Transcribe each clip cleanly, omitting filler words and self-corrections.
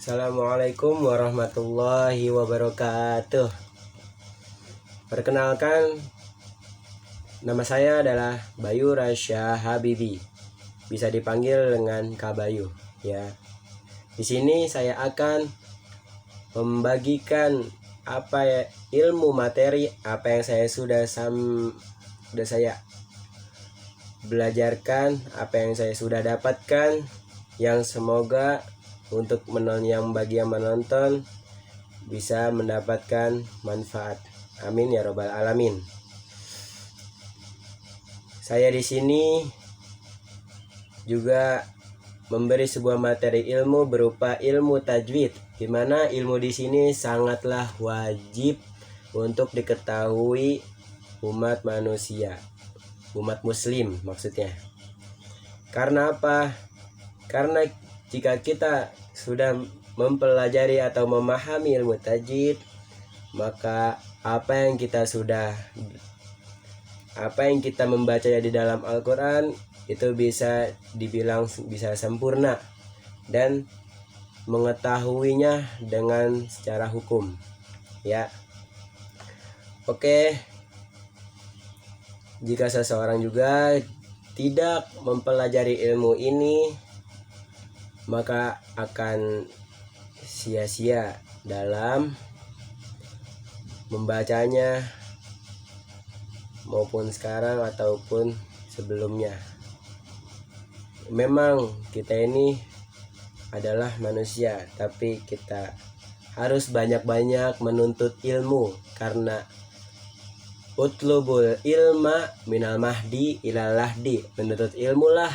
Assalamualaikum warahmatullahi wabarakatuh. Perkenalkan, nama saya adalah Bayu Rasya Habibi. Bisa dipanggil dengan Kak Bayu, ya. Di sini saya akan membagikan ilmu materi apa yang sudah saya belajarkan, apa yang saya sudah dapatkan, yang semoga bagi yang menonton bisa mendapatkan manfaat. Amin ya robbal alamin. Saya di sini juga memberi sebuah materi ilmu berupa ilmu tajwid, di mana ilmu di sini sangatlah wajib untuk diketahui umat manusia, umat muslim maksudnya. Karena apa? Karena jika kita sudah mempelajari atau memahami ilmu tajwid, maka apa yang kita membaca di dalam Al-Quran itu bisa dibilang bisa sempurna dan mengetahuinya dengan secara hukum, ya. Oke, jika seseorang juga tidak mempelajari ilmu ini, maka akan sia-sia dalam membacanya maupun sekarang ataupun sebelumnya. Memang kita ini adalah manusia, tapi kita harus banyak-banyak menuntut ilmu, karena utlubul ilma minal mahdi ilal lahdi, menuntut ilmu lah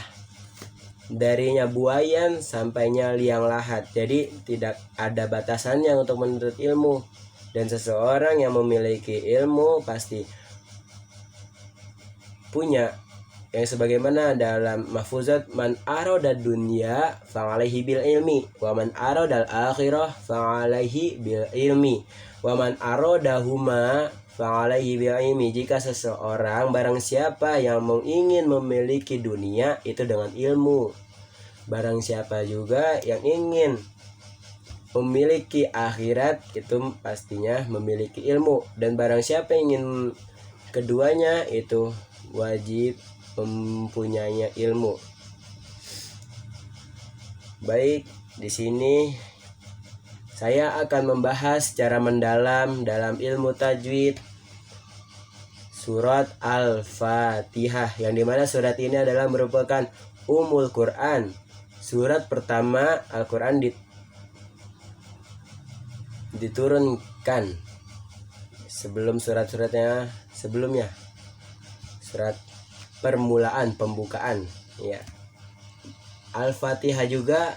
darinya buayan sampainya liang lahat. Jadi tidak ada batasannya untuk menuntut ilmu, dan seseorang yang memiliki ilmu pasti punya yang sebagaimana dalam mahfuzat, man arada dunya fa'alaihi bil ilmi wa man aradal akhirah fa'alaihi bil ilmi wa man aradahuma fa'alaihi bil ilmi. Jika seseorang, barang siapa yang ingin memiliki dunia, itu dengan ilmu. Barang siapa juga yang ingin memiliki akhirat, itu pastinya memiliki ilmu. Dan barang siapa yang ingin keduanya, itu wajib mempunyai ilmu. Baik, di sini saya akan membahas secara mendalam dalam ilmu tajwid surat Al-Fatihah, yang dimana surat ini adalah merupakan Ummul Quran, surat pertama Al-Quran diturunkan sebelum surat-suratnya sebelumnya, surat permulaan, pembukaan, ya. Al-Fatihah juga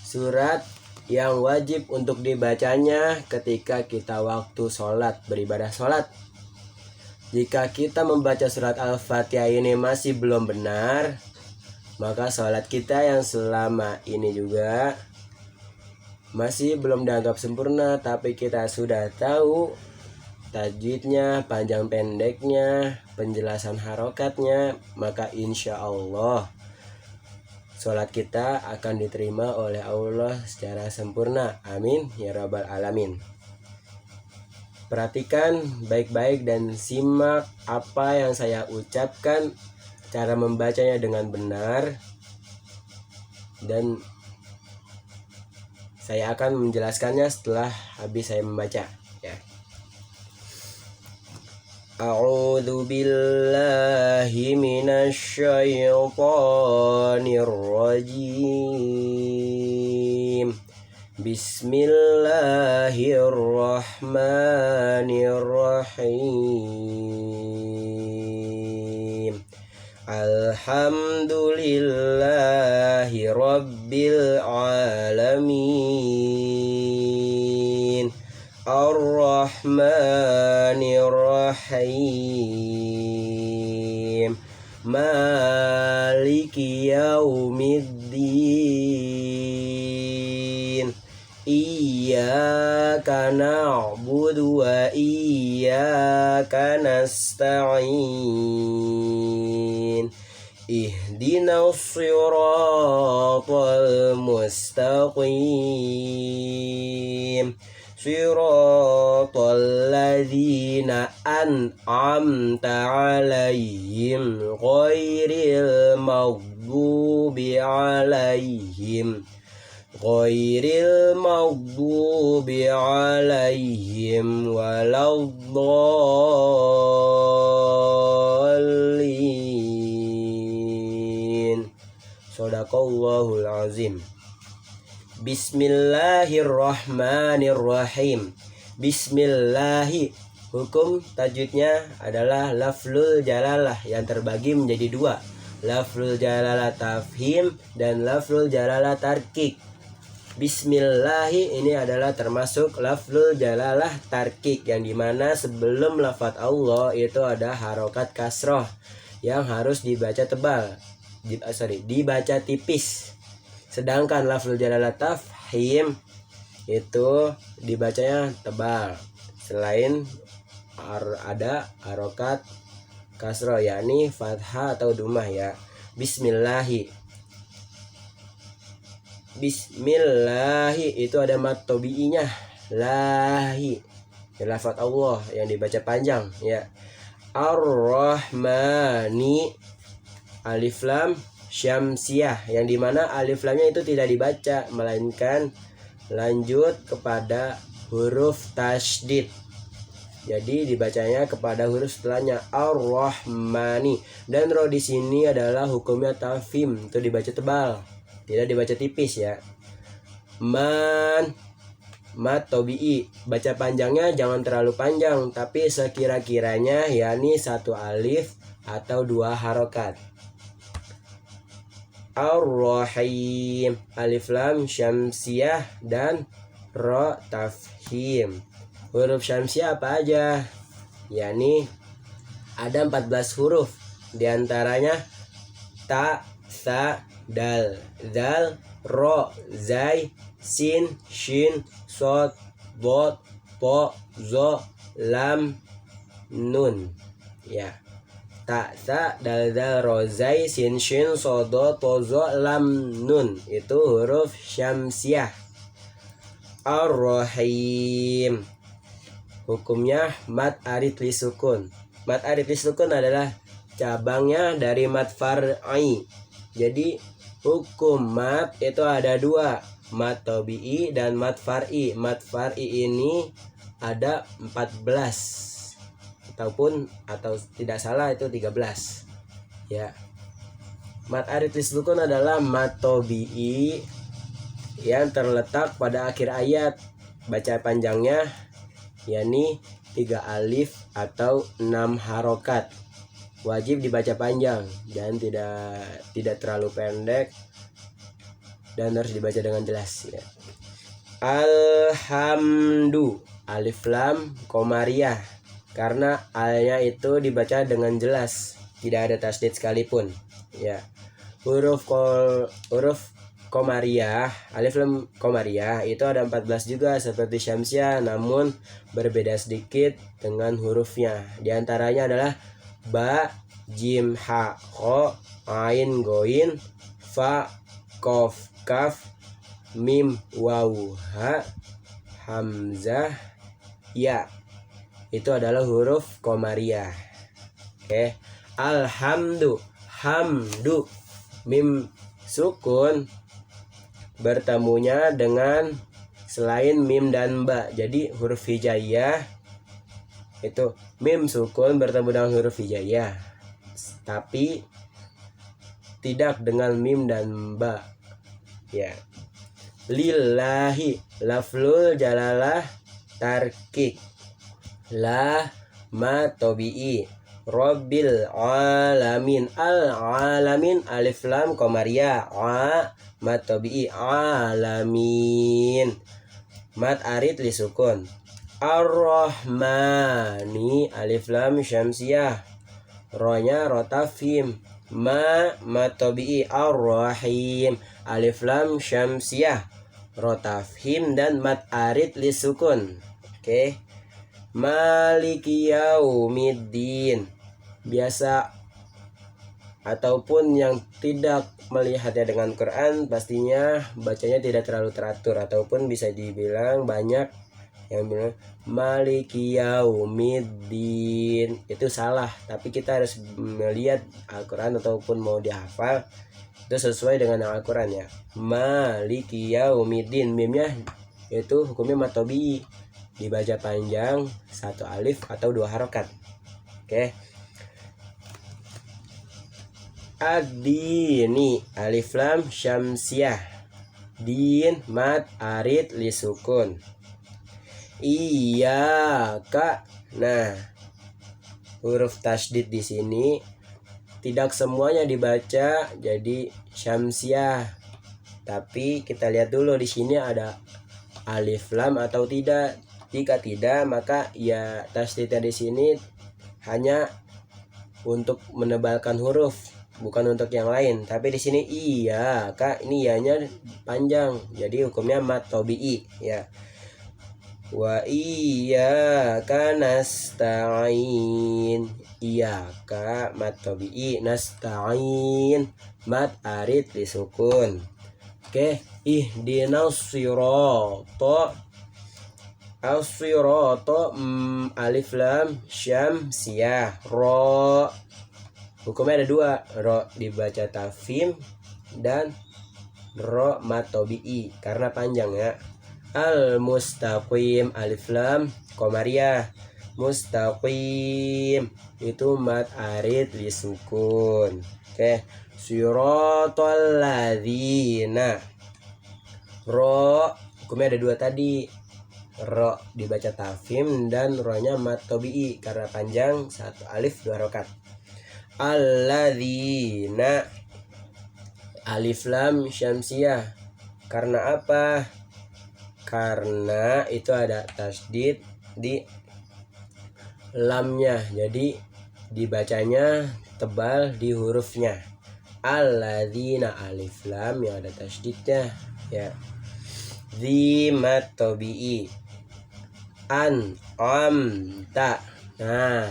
surat yang wajib untuk dibacanya ketika kita waktu sholat, beribadah sholat. Jika kita membaca surat Al-Fatihah ini masih belum benar, maka sholat kita yang selama ini juga masih belum dianggap sempurna. Tapi kita sudah tahu tajwidnya, panjang pendeknya, penjelasan harokatnya, maka insya Allah sholat kita akan diterima oleh Allah secara sempurna. Amin ya rabbal alamin. Perhatikan baik-baik dan simak apa yang saya ucapkan, cara membacanya dengan benar, dan saya akan menjelaskannya setelah habis saya membaca, ya. A'udzu billahi minasyaitonir rajim. Bismillahirrahmanirrahim. Alhamdulillahi rabbil alamin. Ar-Rahmanir-Rahim. Maliki yaumiddin. Iyyaka na'budu wa iyyaka nasta'in. ihdinas siratal mustaqim siratal ladzina an'amta 'alaihim ghairil maghdubi 'alaihim waladdallin. Shadaqallahul azim. Bismillahirrahmanirrahim. Bismillahi, hukum tajwidnya adalah lafzul jalalah yang terbagi menjadi dua, lafzul jalalah tafhim dan lafzul jalalah tarkik. Bismillahi ini adalah termasuk lafzul jalalah tarkik, yang dimana sebelum lafaz Allah itu ada harokat kasroh yang harus dibaca tebal, dibaca tipis. Sedangkan lafzul jalalah tafhim itu dibacanya tebal selain ada harokat kasroh, yakni fathah atau dumah ya. Bismillahi. Bismillahi itu ada mat tobi'inya, lahi lafaz Allah yang dibaca panjang ya. Ar-Rahmani, alif lam syamsiah, yang dimana alif lamnya itu tidak dibaca melainkan lanjut kepada huruf tasydid, jadi dibacanya kepada huruf setelahnya. Ar-Rahmani, dan ro di sini adalah hukumnya tafhim, itu dibaca tebal, tidak dibaca tipis ya. Man, mat tobi'i, baca panjangnya jangan terlalu panjang, tapi sekira-kiranya yakni satu alif atau dua harokat. Ar-Rahim, alif lam syamsiah dan ro tafhim. Huruf syamsiah apa aja? Yakni ada 14 huruf, diantaranya ta, sa, dal, zal, ro, zai, sin, shin, sod, bot, po, zo, lam, nun ya. Ta, sa, dal, zal, ro, zai, sin, shin, sodo, tozo, lam, nun, itu huruf syamsiah. Ar-Rahim, hukumnya mat arid li sukun. Mat arid li sukun adalah cabangnya dari mat far'i. Jadi hukum mat itu ada dua, mat tobi'i dan mat far'i. Mat far'i ini ada 14 atau tidak salah itu 13 ya. Mat arid li sukun adalah mat tobi'i yang terletak pada akhir ayat, baca panjangnya yakni 3 alif atau 6 harokat. Wajib dibaca panjang dan tidak terlalu pendek, dan harus dibaca dengan jelas ya. Alhamdu, alif lam komariah, karena alnya itu dibaca dengan jelas, tidak ada tasdid sekalipun ya. Huruf komariah, alif lam komariah itu ada 14 juga seperti syamsiah, namun berbeda sedikit dengan hurufnya. Di antaranya adalah ba, jim, ha, kho, ain, goin, fa, kof, kaf, mim, waw, ha, hamzah, ya. Itu adalah huruf komariah. Oke. Alhamdu, hamdu, mim sukun bertemunya dengan selain mim dan ba. Jadi huruf hijaiyah itu mim sukun bertemu dengan huruf hijaiyah, tapi tidak dengan mim dan ba ya. Lillahi, lafzul jalalah tarkik, la ma tobi'i, Rabbil alamin, al alamin alif lam komariah, a mat tobi'i, alamin, mat arid li sukun. Ar-Rahmani, alif lam syamsiah, ronya ro tafhim, ma mat tobi'i, ar-Rahim, alif lam syamsiah, ro tafhim dan mat arid li sukun. Oke. Maliki yaumiddin, biasa ataupun yang tidak melihatnya dengan Quran pastinya bacanya tidak terlalu teratur, ataupun bisa dibilang banyak yang bilang Maliki Yaumiddin, itu salah. Tapi kita harus melihat Al-Quran ataupun mau dihafal itu sesuai dengan Al-Quran ya. Maliki Yaumiddin, mimnya itu hukumnya matobi, dibaca panjang, satu alif atau dua harokat. Oke. Ad-dini, alif lam syamsiah, din mat arid lisukun. Iya kak. Nah, huruf tasdid di sini tidak semuanya dibaca jadi syamsiah, tapi kita lihat dulu di sini ada alif lam atau tidak. Jika tidak, maka ya tasdidnya di sini hanya untuk menebalkan huruf, bukan untuk yang lain. Tapi di sini iya kak, ini ianya panjang, jadi hukumnya mat tobi'i ya. Wa iyyaka nasta'in, iyyaka mat tabi'i, nasta'in mat arid disukun. Oke, ihdinas sirata, as-sirata alif lam syamsiyah, ro, hukumnya ada dua, ro dibaca tafim dan ro mat tabi'i karena panjang ya. Al-mustaqim, alif lam qamariyah, mustaqim itu mat arid lisukun. Oke, siratal ladzina, ro hukumnya ada dua tadi, ro dibaca tafim dan ro-nya mat tabi'i karena panjang, satu alif dua harokat. Alladzina, alif lam syamsiyah, karena apa? Karena itu ada tasdid di lamnya, jadi dibacanya tebal di hurufnya. Alladzina, alif lam yang ada tasdidnya ya. Zimat tobi'i, an amta. Nah,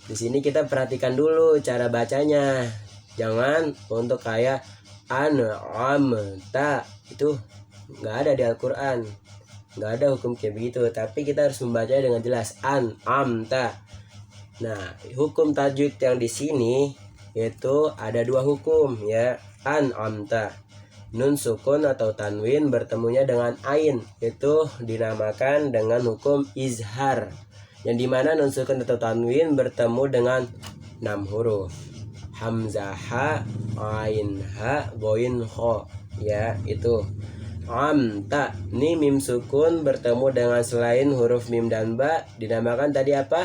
di sini kita perhatikan dulu cara bacanya, jangan untuk kayak an amta, itu nggak ada di Al-Quran, nggak ada hukum kayak begitu. Tapi kita harus membacanya dengan jelas, an amta. Nah, hukum tajwid yang di sini itu ada dua hukum ya. An amta, nun sukun atau tanwin bertemunya dengan ain itu dinamakan dengan hukum izhar, yang dimana nun sukun atau tanwin bertemu dengan 6 huruf, hamzah ha, ain ha, goin ho ya. Itu amta, ini mim sukun bertemu dengan selain huruf mim dan ba dinamakan tadi apa?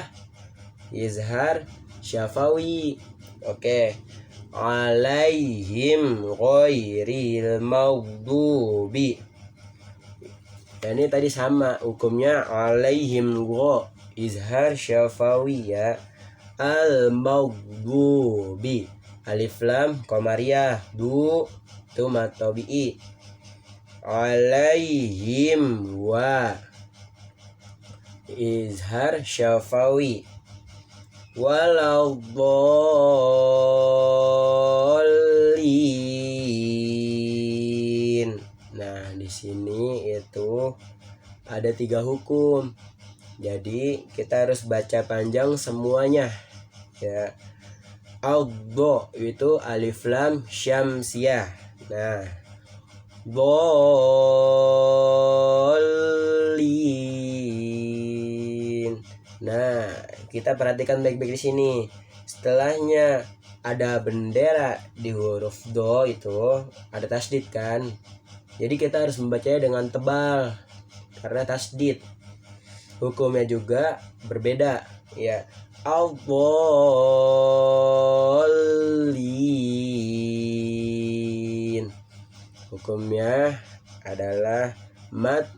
Izhar syafawi. Oke. Alaihim ghairil maghdubi. Dan ini tadi sama hukumnya, alaihim go izhar syafawi ya. Al maghdubi, alif lam qamariyah, du itu mat tabi'i. Alaihim wa izhar syafawi. Waladdallin. Nah, di sini itu ada 3 hukum. Jadi kita harus baca panjang semuanya ya. Al-do itu alif lam syamsiyah. Nah, dolin. Nah, kita perhatikan baik-baik di sini. Setelahnya ada bendera di huruf do, itu ada tasdid kan. Jadi kita harus membacanya dengan tebal karena tasdid. Hukumnya juga berbeda ya. Al-dolin, hukumnya adalah mat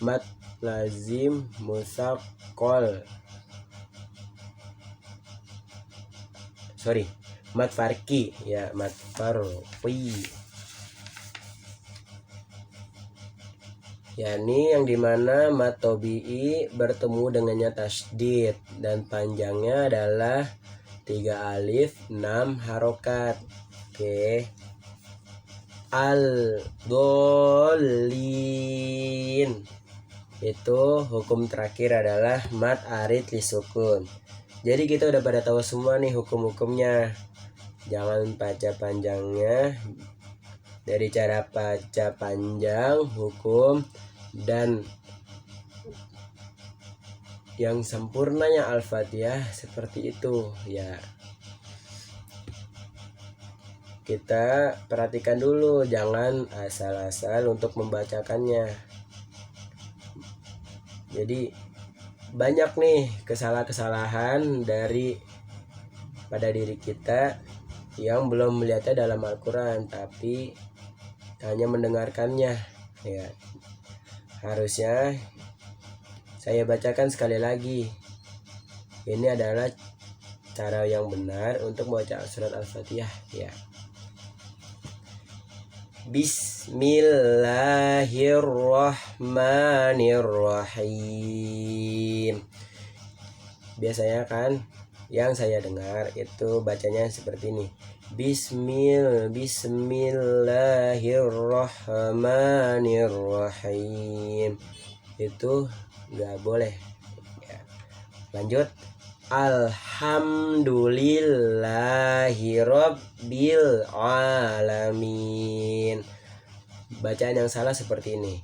mat lazim musaqqal, mat farqi ya, mat farqi. yakni yang dimana mad tobi'i bertemu dengannya tasydid dan panjangnya adalah 3 alif 6 harokat. Oke. Al-dolin itu hukum terakhir adalah mad arid lisukun. Jadi kita udah pada tahu semua nih hukum-hukumnya. Jangan baca panjangnya, dari cara baca panjang, hukum, dan yang sempurnanya Al-Fatihah seperti itu ya. Kita perhatikan dulu, jangan asal-asal untuk membacakannya. Jadi banyak nih kesalahan-kesalahan pada diri kita yang belum melihatnya dalam Al-Quran tapi hanya mendengarkannya ya. Harusnya saya bacakan sekali lagi. Ini adalah cara yang benar untuk membaca surat Al-Fatihah ya. Bismillahirrahmanirrahim. Biasanya kan yang saya dengar itu bacanya seperti ini. Bismillahirrahmanirrahim. Itu nggak boleh ya. Lanjut. Alhamdulillahirabbil alamin. Bacaan yang salah seperti ini.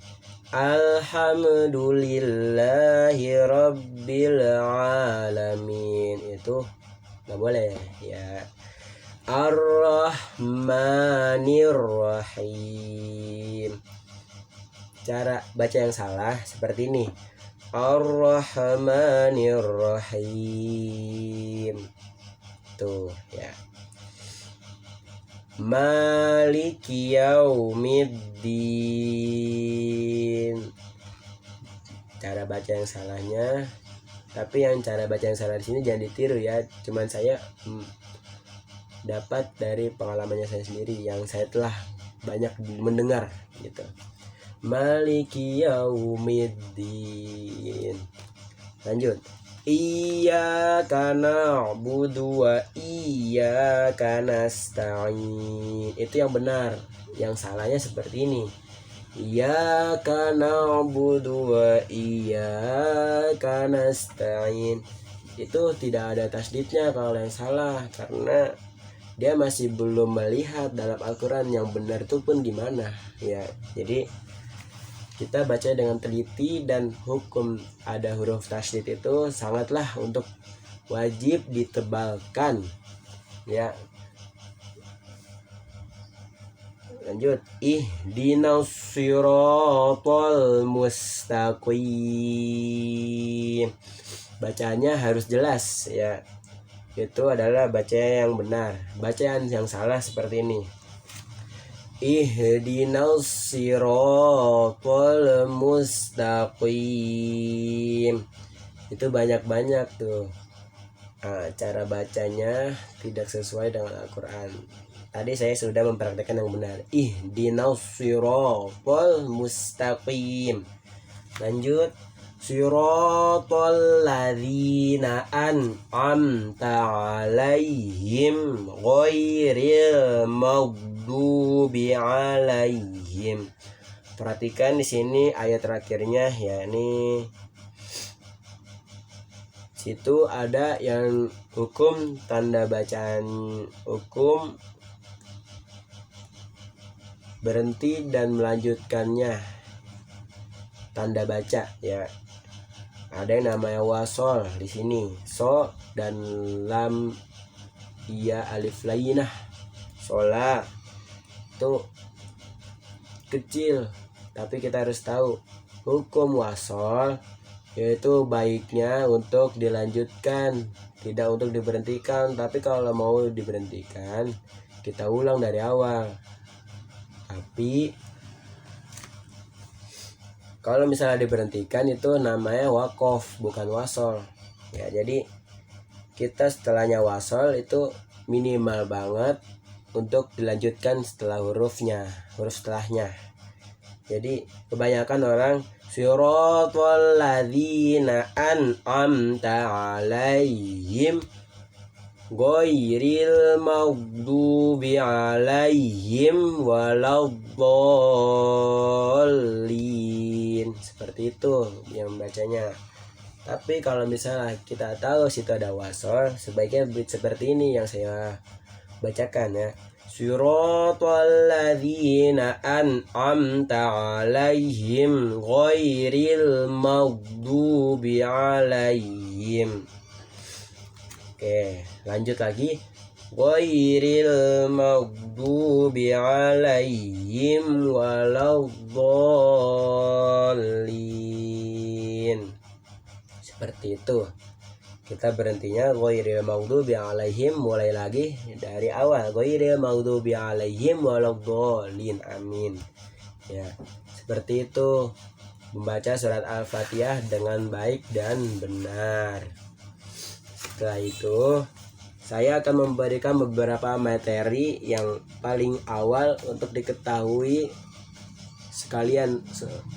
Alhamdulillahirabbil alamin. Itu nggak boleh ya. Ar-Rahmanir-Rahim. Cara baca yang salah seperti ini. Ar-Rahmanir-Rahim. Tuh ya. Maliki yaumiddin. Cara baca yang salahnya. Tapi yang cara baca yang salah di sini jangan ditiru ya. Cuman saya dapat dari pengalamannya saya sendiri yang saya telah banyak mendengar gitu. Maliki yaumiddin. Lanjut. Iyyaka na'budu wa iyyaka nasta'in. Itu yang benar. Yang salahnya seperti ini. Iyyaka na'budu wa iyyaka nasta'in. Itu tidak ada tasdidnya kalau yang salah, karena dia masih belum melihat dalam Al-Quran yang benar itu pun gimana ya. Jadi kita baca dengan teliti, dan hukum ada huruf tasydid itu sangatlah untuk wajib ditebalkan ya. Lanjut. Ihdinas siratal mustaqim. Bacanya harus jelas ya. Itu adalah bacaan yang benar. Bacaan yang salah seperti ini. Ihdinas siratal mustaqim. Itu banyak-banyak tuh. Nah, cara bacanya tidak sesuai dengan Al-Quran. Tadi saya sudah mempraktekkan yang benar. Ihdinas siratal mustaqim. Lanjut. Siratal ladzina an'amta 'alaihim ghairil maghdubi 'alaihim. Perhatikan di sini ayat terakhirnya, yakni situ ada yang hukum tanda bacaan, hukum berhenti dan melanjutkannya tanda baca ya. Ada yang namanya wasol di sini, so dan lam iya alif lainah. Sholat itu kecil, tapi kita harus tahu hukum wasol, yaitu baiknya untuk dilanjutkan, tidak untuk diberhentikan. Tapi kalau mau diberhentikan, kita ulang dari awal. Tapi kalau misalnya diberhentikan itu namanya wakof, bukan wasol ya. Jadi kita setelahnya wasol itu minimal banget untuk dilanjutkan setelah huruf setelahnya Jadi kebanyakan orang siratal ladzina an'amta 'alaihim ghairil maghdubi 'alaihim waladdallin. Seperti itu yang bacanya. Tapi kalau misalnya kita tahu situ ada wasol, sebaiknya seperti ini yang saya bacakan ya. Siratal ladzina an'amta 'alaihim ghairil maghdubi 'alaihim. Oke, lanjut lagi. Ghairil maghdubi 'alaihim waladdallin. Seperti itu. Kita berhentinya ghairil maghdubi 'alaihim, mulai lagi dari awal. Ghairil maghdubi 'alaihim waladdallin. Amin. Ya, seperti itu membaca surat Al-Fatihah dengan baik dan benar. Setelah itu, saya akan memberikan beberapa materi yang paling awal untuk diketahui sekalian,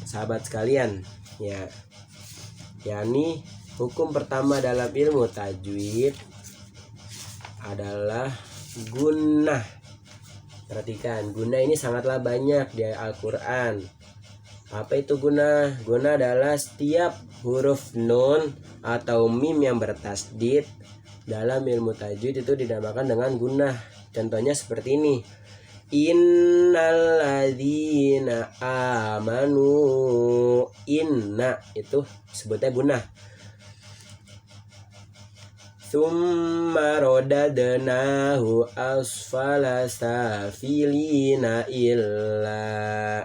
sahabat sekalian, ya. yakni hukum pertama dalam ilmu tajwid adalah gunnah. Perhatikan, gunnah ini sangatlah banyak di Al-Quran. Apa itu gunnah? Gunnah adalah setiap huruf nun atau mim yang bertasdid dalam ilmu tajwid itu dinamakan dengan gunnah. Contohnya seperti ini. Innalladzina amanu. Inna itu sebutnya gunnah. Tsumma radadnahu asfala safilina illa.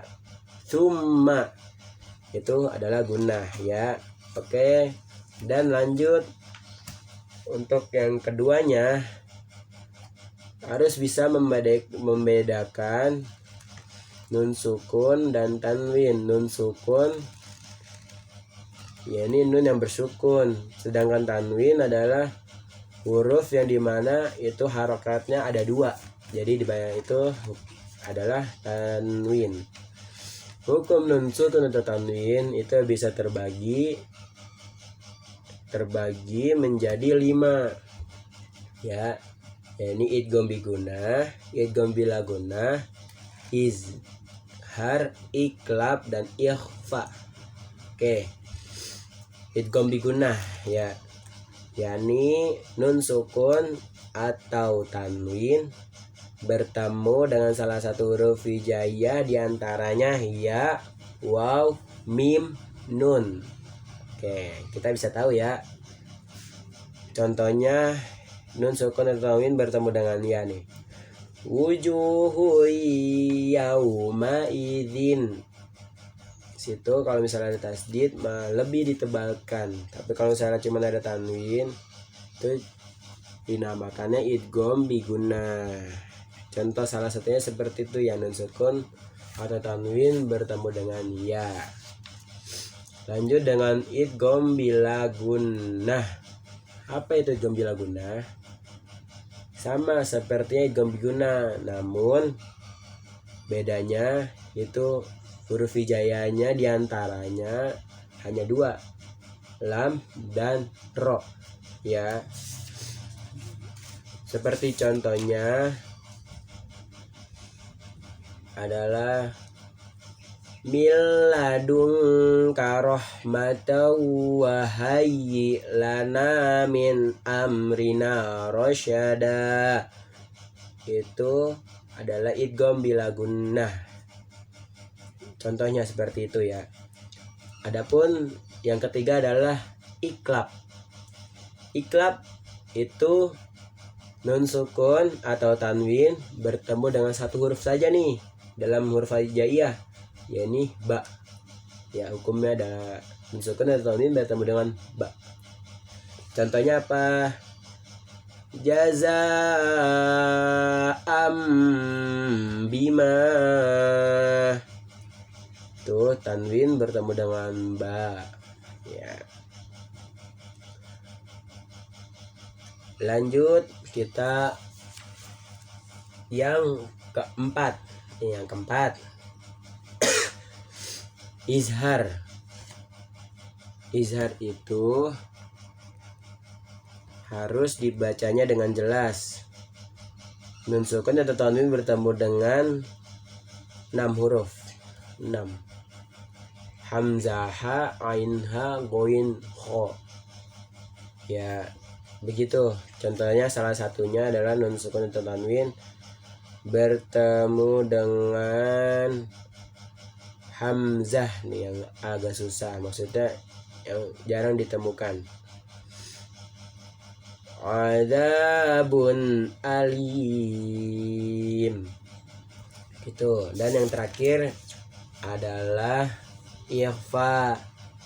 Tsumma itu adalah gunnah ya. Oke. Dan lanjut untuk yang keduanya, harus bisa membedakan nun sukun dan tanwin. Nun sukun ya ini nun yang bersukun, sedangkan tanwin adalah huruf yang dimana itu harokatnya ada dua, jadi dibayang itu adalah tanwin. Hukum nun sukun atau tanwin itu bisa terbagi menjadi 5 ya. Ini idgham bi gunnah, idgham bila gunnah, izhar, iklab, dan ikhfa. Oke, idgham bi gunnah ya, yakni nun sukun atau tanwin bertemu dengan salah satu huruf hijaiyah diantaranya ya, waw, mim, nun. Oke, kita bisa tahu ya. Contohnya nun sukun atau tanwin bertemu dengan ya nih. Wujuhu yauma idzin. Situ kalau misalnya ada tasdid lebih ditebalkan. Tapi kalau misalnya cuma ada tanwin itu dinamakannya idgham bi gunnah. Contoh salah satunya seperti itu ya, nun sukun atau tanwin bertemu dengan ya. Lanjut dengan idgham bila gunnah. Apa itu idgham bila gunnah? Sama seperti idgham bi gunnah, namun bedanya itu huruf hijaiyahnya diantaranya hanya 2, lam dan ro ya. Seperti contohnya adalah miladun karahmatan wa hayyi lana min amrina rasyada. Itu adalah idgham bila gunnah. Contohnya seperti itu ya. Adapun yang ketiga adalah iklab. Iklab itu nun sukun atau tanwin bertemu dengan satu huruf saja nih dalam huruf hijaiyah, yakni ba. Ya, hukumnya ada nun sukun atau tanwin bertemu dengan ba. Contohnya apa? Jazaa'am bima. Tuh tanwin bertemu dengan ba ya. Lanjut kita yang keempat. Yang keempat izhar. Izhar itu harus dibacanya dengan jelas. Nun sukun atau tanwin bertemu dengan 6 huruf. 6. Hamzah, ha, ain, ha, goin, kho. Ya, begitu. Contohnya salah satunya adalah nun sukun atau tanwin bertemu dengan hamzah nih yang agak susah, maksudnya yang jarang ditemukan. Adzabun alim gitu. Dan yang terakhir adalah ikhfa,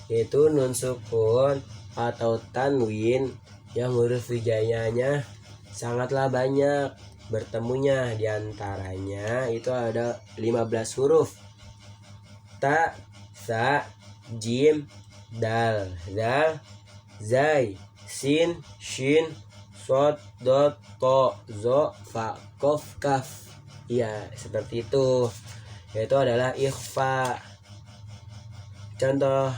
yaitu nun sukun atau tanwin yang huruf hijaiyahnya sangatlah banyak bertemunya, diantaranya itu ada 15 huruf: ta, sa, jim, dal, zal, zai, sin, shin, sod, dot, to, zo, fa, kof, kaf. Ya, seperti itu. Yaitu adalah ikhfa. Contoh,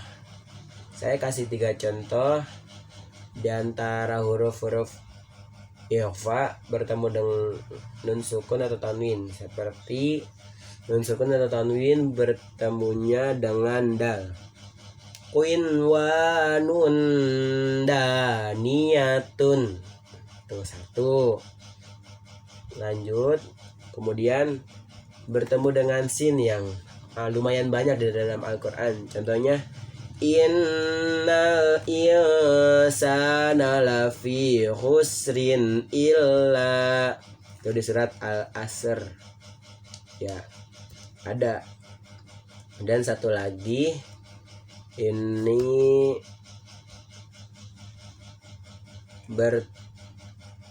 saya kasih 3 contoh di antara huruf-huruf ikhfa bertemu dengan nun sukun atau tanwin, seperti nun sukun atau tanwin bertemunya dengan dal. Kuin wa nun daniyatun. Itu 1. Lanjut, kemudian bertemu dengan sin yang lumayan banyak di dalam Al-Quran. Contohnya, innal insana lafi khusrin illa, itu di surat Al-Asr. Ya, ada. Dan satu lagi, ini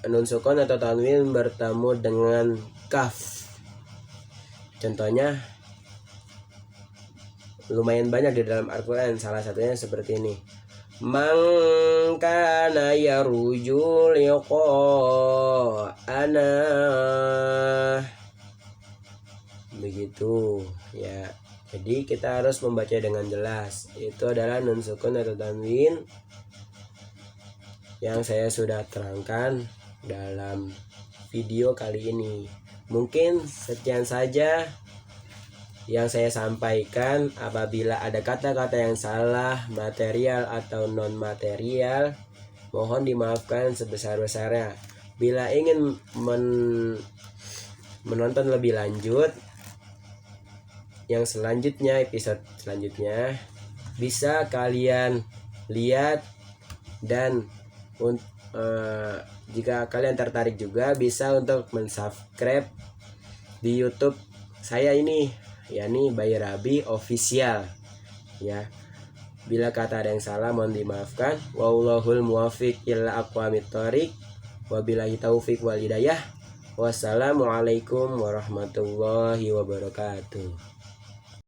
nun sukun atau tanwin bertemu dengan kaf. Contohnya lumayan banyak di dalam Al-Quran. Salah satunya seperti ini: man kana yarju liqa'ana. Begitu ya. Jadi kita harus membaca dengan jelas. Itu adalah nun sukun atau tanwin yang saya sudah terangkan dalam video kali ini. Mungkin sekian saja yang saya sampaikan. Apabila ada kata-kata yang salah, material atau non material, mohon dimaafkan sebesar-besarnya. Bila ingin menonton lebih lanjut yang selanjutnya, episode selanjutnya, bisa kalian lihat. Dan jika kalian tertarik juga bisa untuk mensubscribe di YouTube saya ini, yakni Bayi Rabi Official ya. Bila kata ada yang salah mohon dimaafkan. Wallahul muwaffiq ila aqwamit thoriq. Wabillahi taufiq wal hidayah. Wassalamualaikum warahmatullahi wabarakatuh.